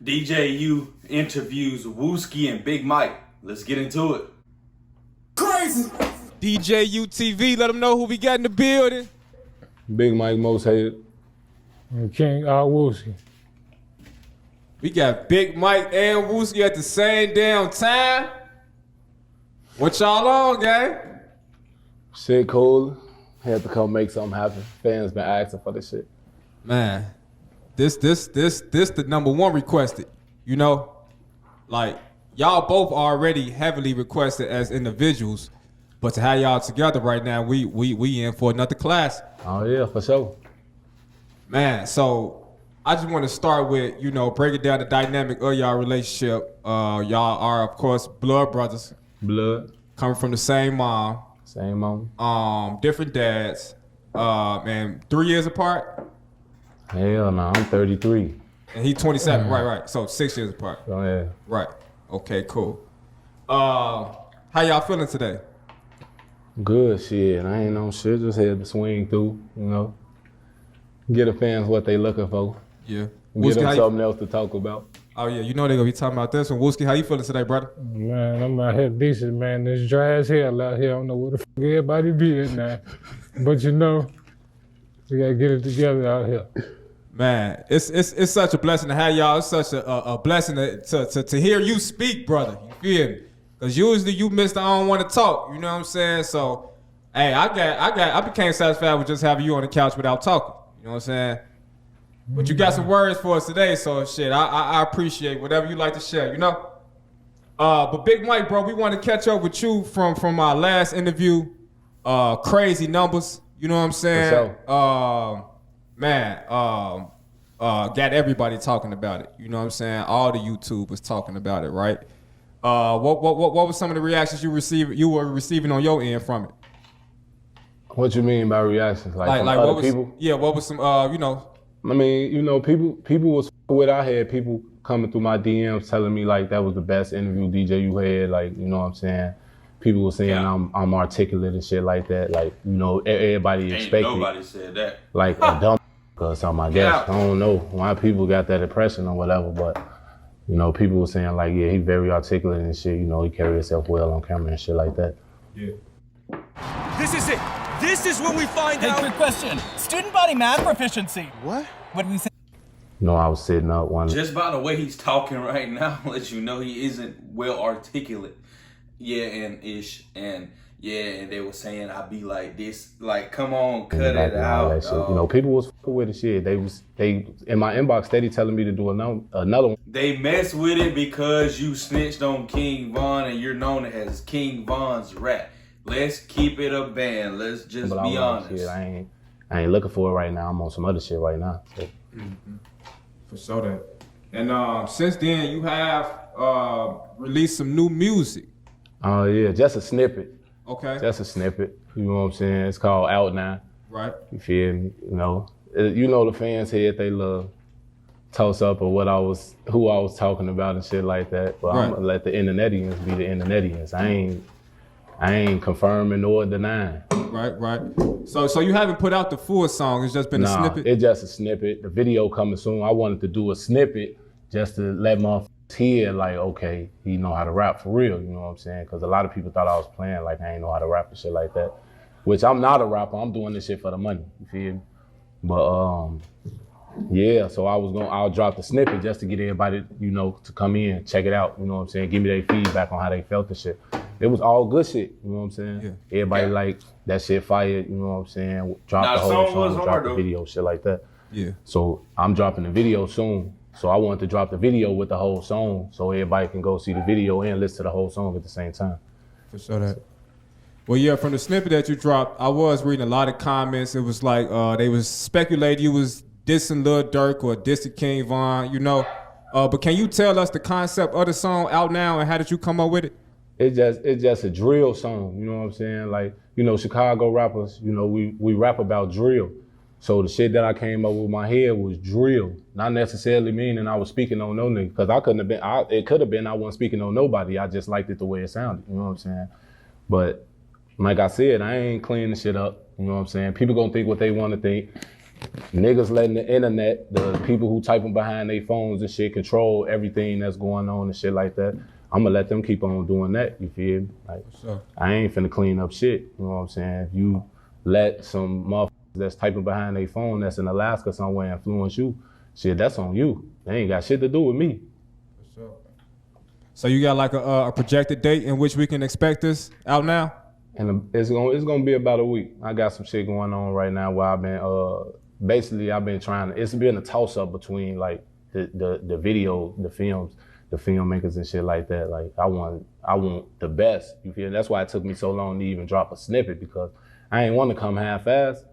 DJU interviews Wooskii and Big Mike. Let's get into it. Crazy. DJU TV, let them know who we got in the building. Big Mike, most hated. And King Wooskii. We got Big Mike and Wooskii at the same damn time. What y'all on, gang? Shit cool. Had to come make something happen. Fans been asking for this shit. Man, this the number one requested. You know, like y'all both already heavily requested as individuals, but to have y'all together right now, we in for another class. Oh yeah, for sure. Man, so I just want to start with, you know, breaking down the dynamic of y'all relationship. Y'all are, of course, blood brothers. Blood. Coming from the same mom. Same mom. Different dads. And 3 years apart. Hell no, I'm 33. And he 27. Right. So 6 years apart. Oh yeah. Right. Okay, cool. How y'all feeling today? Good shit. I ain't on shit. Just had to swing through, you know. Get the fans what they looking for. Yeah. Get them something else to talk about. Oh yeah, you know they gonna be talking about this one. Wooskii, how you feeling today, brother? Man, I'm out here decent, man. This dry as hell out here. I don't know where the fuck everybody be at now. But you know, we gotta get it together out here. Man, it's such a blessing to have y'all. It's such a blessing to hear you speak, brother. You feel me? Cause usually you Mr. I don't want to talk. You know what I'm saying? So, hey, I became satisfied with just having you on the couch without talking. You know what I'm saying? But you got some words for us today, so shit, I appreciate whatever you like to share, you know? But Big Mike, bro, we want to catch up with you from our last interview. Crazy numbers, you know what I'm saying? Got everybody talking about it, you know what I'm saying? All the YouTubers talking about it, right? What were some of the reactions you were receiving on your end from it? What you mean by reactions? Like from other people? Yeah, what was some, you know? I mean, you know, people was with. I had people coming through my DMs telling me like that was the best interview DJ you had. Like, you know what I'm saying? People were saying I'm articulate and shit like that. Like, you know, everybody expected. Nobody said that. Like a dumb or something, I guess. I don't know why people got that impression or whatever, but you know, people were saying like, yeah, he very articulate and shit. You know, he carry himself well on camera and shit like that. Yeah. This is it. This is when we find out. Hey, quick question. Student body math proficiency. What? What did we say? You know, I was sitting up one. Just by the way he's talking right now, lets you know he isn't well articulate. Yeah, and they were saying I be like this. Like, come on, cut it out. You know, people was with the shit. They in my inbox steady telling me to do another one. They mess with it because you snitched on King Von and you're known as King Von's rat. Let's keep it a band. Let's just be honest. Shit, I ain't looking for it right now. I'm on some other shit right now. So. For sure that. And since then, you have released some new music. Oh yeah, just a snippet. Okay. Just a snippet. You know what I'm saying? It's called Out Now. Right. You feel me? You know the fans here, they love toss up or who I was talking about and shit like that. But I'm gonna let the internetians be the internetians. I ain't confirming nor denying. Right. So you haven't put out the full song, it's just been a snippet? It's just a snippet. The video coming soon. I wanted to do a snippet just to let motherfuckers hear like, okay, he know how to rap for real, you know what I'm saying? Because a lot of people thought I was playing like I ain't know how to rap and shit like that. Which I'm not a rapper, I'm doing this shit for the money, you feel me? But yeah, so I'll drop the snippet just to get everybody, you know, to come in, check it out, you know what I'm saying? Give me their feedback on how they felt the shit. It was all good shit, you know what I'm saying? Yeah. Everybody like that shit fired, you know what I'm saying? Drop the whole song, drop the video, shit like that. Yeah. So I'm dropping the video soon. So I wanted to drop the video with the whole song so everybody can go see the video and listen to the whole song at the same time. For sure that. Well, yeah, from the snippet that you dropped, I was reading a lot of comments. It was like they was speculating you was dissing Lil Durk or dissing King Von, you know. But can you tell us the concept of the song Out Now and how did you come up with it? It's just a drill song, you know what I'm saying? Like, you know, Chicago rappers, you know, we rap about drill. So the shit that I came up with my head was drill, not necessarily meaning I was speaking on no nigga, because it could have been I wasn't speaking on nobody. I just liked it the way it sounded, you know what I'm saying? But like I said, I ain't cleaning the shit up, you know what I'm saying? People gonna think what they want to think. niggas letting the internet, the people who typing behind their phones and shit, control everything that's going on and shit like that. I'm gonna let them keep on doing that, you feel me? Like, Sure. I ain't finna clean up shit, you know what I'm saying? If you let some motherfuckers that's typing behind their phone that's in Alaska somewhere influence you, shit, that's on you. They ain't got shit to do with me. So you got like a projected date in which we can expect this out now? And it's gonna be about a week. I got some shit going on right now where I've been basically I've been trying to. It's been a toss up between like the video, the films, the filmmakers and shit like that. Like I want the best. You feel? That's why it took me so long to even drop a snippet, because I ain't want to come half-assed.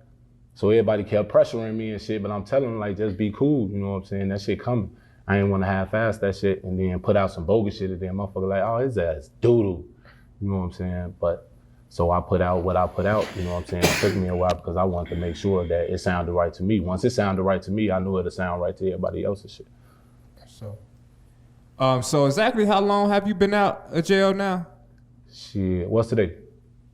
So everybody kept pressuring me and shit, but I'm telling them like just be cool. You know what I'm saying? That shit coming. I ain't want to half-ass that shit and then put out some bogus shit and then motherfucker like, oh, his ass doodle. You know what I'm saying? But so I put out what I put out, you know what I'm saying? It took me a while because I wanted to make sure that it sounded right to me. Once it sounded right to me, I knew it'd sound right to everybody else's shit. So exactly how long have you been out of jail now? Shit, what's today?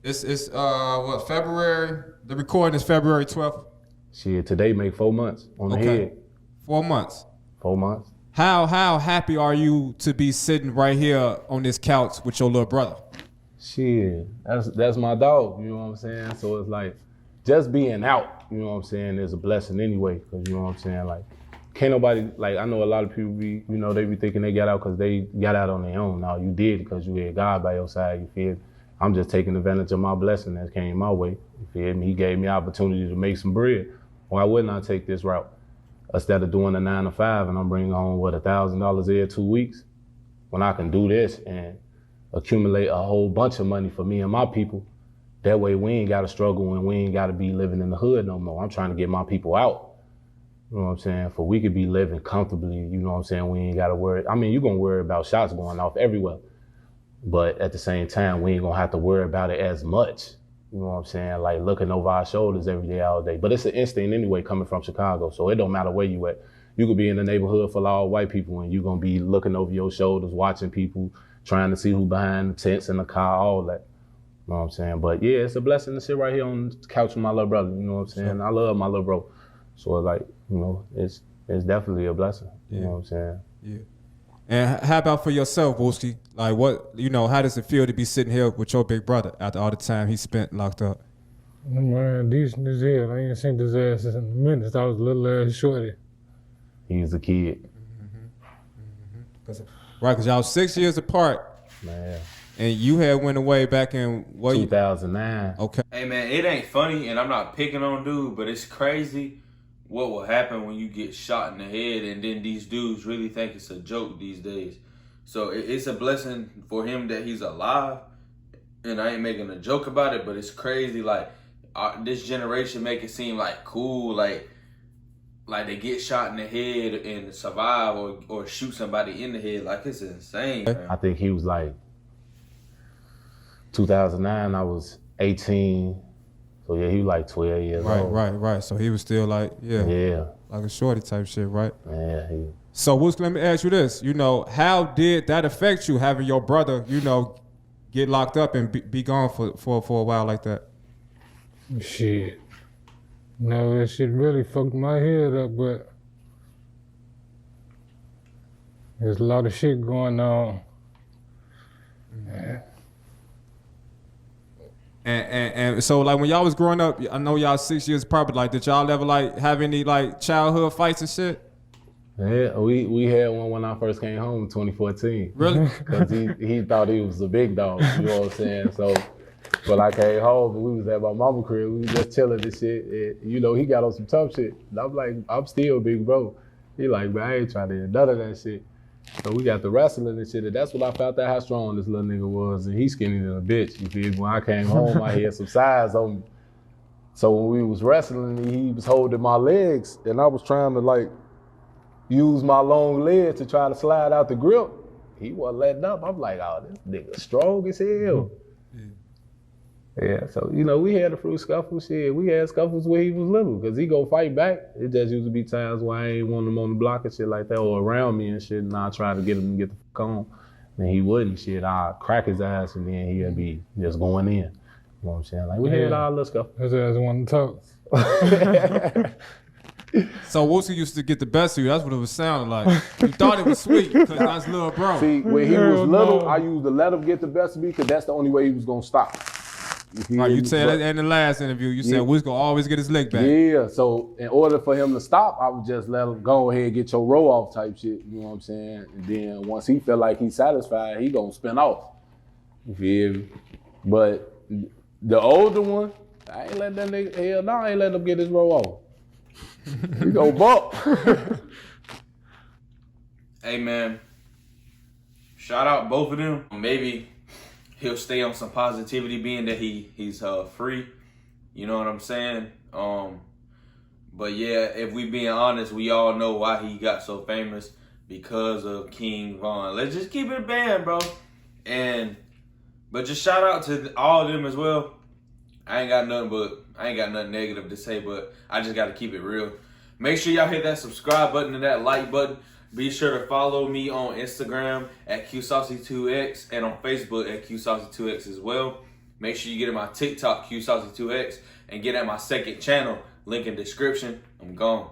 It's what, February? The recording is February 12th. Shit, today make 4 months on the head. 4 months. 4 months. How happy are you to be sitting right here on this couch with your little brother? Shit, that's my dog, you know what I'm saying? So it's like, just being out, you know what I'm saying, is a blessing anyway, because you know what I'm saying, like, can't nobody, like, I know a lot of people be, you know, they be thinking they got out because they got out on their own. No, you did because you had God by your side, you feel me? I'm just taking advantage of my blessing that came my way, you feel me? He gave me opportunity to make some bread. Why wouldn't I take this route? Instead of doing a 9 to 5 and I'm bringing home, what, $1,000 every 2 weeks? When I can do this and accumulate a whole bunch of money for me and my people, that way we ain't gotta struggle and we ain't gotta be living in the hood no more. I'm trying to get my people out. You know what I'm saying? For we could be living comfortably, you know what I'm saying? We ain't gotta worry. I mean, you're gonna worry about shots going off everywhere, but at the same time, we ain't gonna have to worry about it as much. You know what I'm saying? Like looking over our shoulders every day, all day. But it's an instinct anyway coming from Chicago, so it don't matter where you at. You could be in a neighborhood full of all white people and you're gonna be looking over your shoulders, watching people, trying to see who behind the tents in the car, all that. You know what I'm saying? But yeah, it's a blessing to sit right here on the couch with my little brother, you know what I'm saying? Sure. I love my little bro. So like, you know, it's definitely a blessing, you know what I'm saying? Yeah. And how about for yourself, Wooskii? Like what, you know, how does it feel to be sitting here with your big brother after all the time he spent locked up? Man, decent as hell. I ain't seen his ass in a minute. I was a little ass shorty. He was a kid. Right, because y'all 6 years apart. Man. And you had went away back in what? 2009. Okay. Hey man, it ain't funny, and I'm not picking on dude, but it's crazy what will happen when you get shot in the head, and then these dudes really think it's a joke these days. So it's a blessing for him that he's alive, and I ain't making a joke about it, but it's crazy. Like this generation make it seem like cool, like they get shot in the head and survive, or shoot somebody in the head. Like it's insane, man. I think he was like 2009. I was 18. So yeah, he was like 12 years old. Right. So he was still like, yeah, like a shorty type shit, right? Yeah. So Wooskii, let me ask you this. You know, how did that affect you having your brother, you know, get locked up and be gone for a while like that? Shit. No, that shit really fucked my head up, but there's a lot of shit going on. Yeah. And so like when y'all was growing up, I know y'all 6 years apart, but like did y'all ever like have any like childhood fights and shit? Yeah, we had one when I first came home in 2014. Really? Because he thought he was a big dog, you know what I'm saying? So when I came home and we was at my mama crib, we was just chilling and shit. And, you know, he got on some tough shit. And I'm like, I'm still big bro. He like, man, I ain't trying to hear none of that shit. So we got the wrestling and shit, and that's when I found out how strong this little nigga was, and he skinny than a bitch, you feel me? When I came home, I had some size on me. So when we was wrestling, he was holding my legs, and I was trying to like use my long legs to try to slide out the grip. He wasn't letting up. I'm like, oh, this nigga strong as hell. Yeah, so, you know, we had a few scuffles, shit. We had scuffles where he was little, because he go fight back. It just used to be times where I ain't want him on the block and shit like that, or around me and shit, and I try to get him to get the fuck on. And he wouldn't, shit. I'd crack his ass, and then he'd be just going in. You know what I'm saying? Like, we had all the scuffles. His ass wanted to talk. So Wooskii used to get the best of you. That's what it was sounding like. You thought it was sweet because that's little bro. See, when he was Hell little, no. I used to let him get the best of me because that's the only way he was gonna stop. Right, you said But- in the last interview, you said Yeah. Wooskii gonna always get his lick back. Yeah, so in order for him to stop, I would just let him go ahead and get your roll off type shit, you know what I'm saying? And then once he feel like he's satisfied, he gonna spin off. You feel me? But the older one, I ain't let that nigga, hell no, I ain't let him get his roll off. He go bump. Hey man, shout out both of them. Maybe he'll stay on some positivity, being that he's free. You know what I'm saying? But yeah, if we being honest, we all know why he got so famous, because of King Von. Let's just keep it a band, bro. But just shout out to all of them as well. I ain't got nothing negative to say, but I just got to keep it real. Make sure y'all hit that subscribe button and that like button. Be sure to follow me on Instagram at QSaucy2X and on Facebook at QSaucy2X as well. Make sure you get at my TikTok, QSaucy2X, and get at my second channel. Link in description. I'm gone.